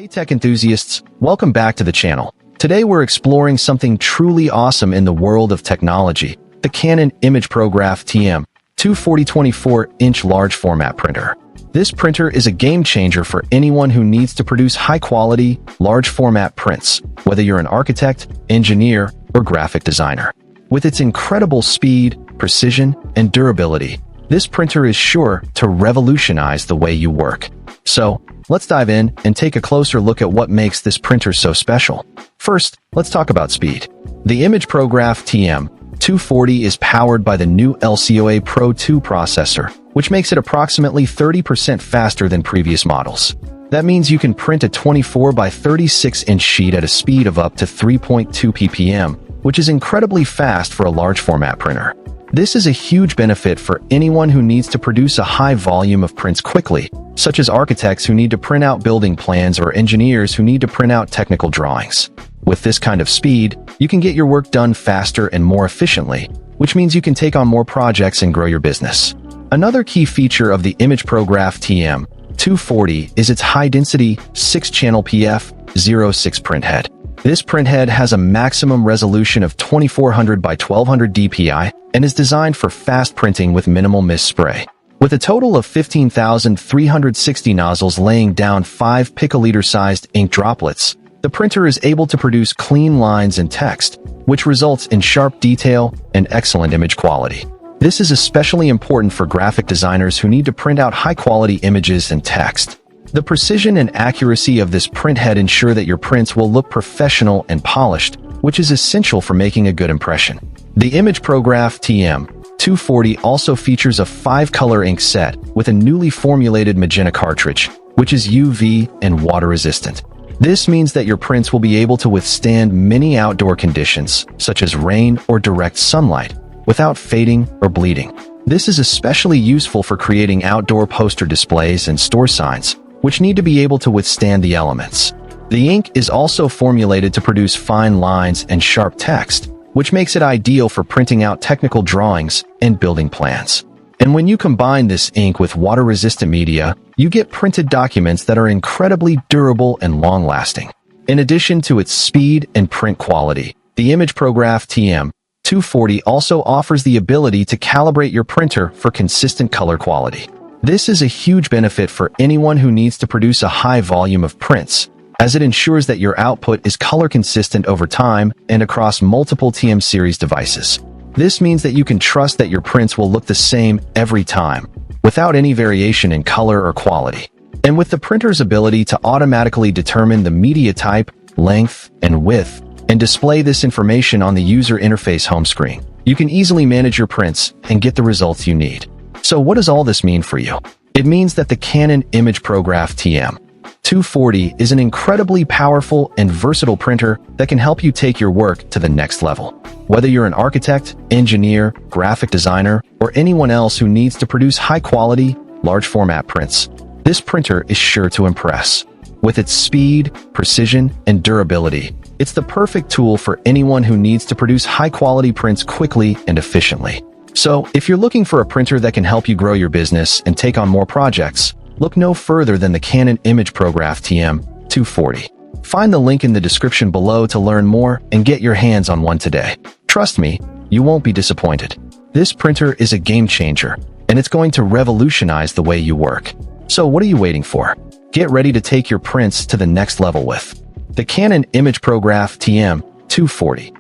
Hey tech enthusiasts, welcome back to the channel. Today we're exploring something truly awesome in the world of technology, the Canon imagePROGRAF TM-240 24-inch large format printer. This printer is a game changer for anyone who needs to produce high-quality, large format prints, whether you're an architect, engineer, or graphic designer. With its incredible speed, precision, and durability, this printer is sure to revolutionize the way you work. So, let's dive in and take a closer look at what makes this printer so special. First, let's talk about speed. The imagePROGRAF TM-240 is powered by the new LCOA Pro 2 processor, which makes it approximately 30% faster than previous models. That means you can print a 24 by 36-inch sheet at a speed of up to 3.2 ppm, which is incredibly fast for a large format printer. This is a huge benefit for anyone who needs to produce a high volume of prints quickly, such as architects who need to print out building plans or engineers who need to print out technical drawings. With this kind of speed, you can get your work done faster and more efficiently, which means you can take on more projects and grow your business. Another key feature of the imagePROGRAF TM-240 is its high-density 6-channel PF06 printhead. This printhead has a maximum resolution of 2400 by 1200 dpi and is designed for fast printing with minimal mist spray. With a total of 15,360 nozzles laying down 5 picoliter-sized ink droplets, the printer is able to produce clean lines and text, which results in sharp detail and excellent image quality. This is especially important for graphic designers who need to print out high-quality images and text. The precision and accuracy of this printhead ensure that your prints will look professional and polished, which is essential for making a good impression. The imagePROGRAF TM-240 also features a 5-color ink set with a newly formulated magenta cartridge, which is UV and water resistant. This means that your prints will be able to withstand many outdoor conditions, such as rain or direct sunlight, without fading or bleeding. This is especially useful for creating outdoor poster displays and store signs, which need to be able to withstand the elements. The ink is also formulated to produce fine lines and sharp text, which makes it ideal for printing out technical drawings and building plans. And when you combine this ink with water-resistant media, you get printed documents that are incredibly durable and long-lasting. In addition to its speed and print quality, the imagePROGRAF TM-240 also offers the ability to calibrate your printer for consistent color quality. This is a huge benefit for anyone who needs to produce a high volume of prints, as it ensures that your output is color consistent over time and across multiple TM series devices. This means that you can trust that your prints will look the same every time, without any variation in color or quality. And with the printer's ability to automatically determine the media type, length, and width, and display this information on the user interface home screen, you can easily manage your prints and get the results you need. So what does all this mean for you? It means that the Canon imagePROGRAF TM-240 is an incredibly powerful and versatile printer that can help you take your work to the next level. Whether you're an architect, engineer, graphic designer, or anyone else who needs to produce high-quality, large-format prints, this printer is sure to impress. With its speed, precision, and durability, it's the perfect tool for anyone who needs to produce high-quality prints quickly and efficiently. So, if you're looking for a printer that can help you grow your business and take on more projects, look no further than the Canon imagePROGRAF TM-240. Find the link in the description below to learn more and get your hands on one today. Trust me, you won't be disappointed. This printer is a game changer, and it's going to revolutionize the way you work. So what are you waiting for? Get ready to take your prints to the next level with the Canon imagePROGRAF TM-240.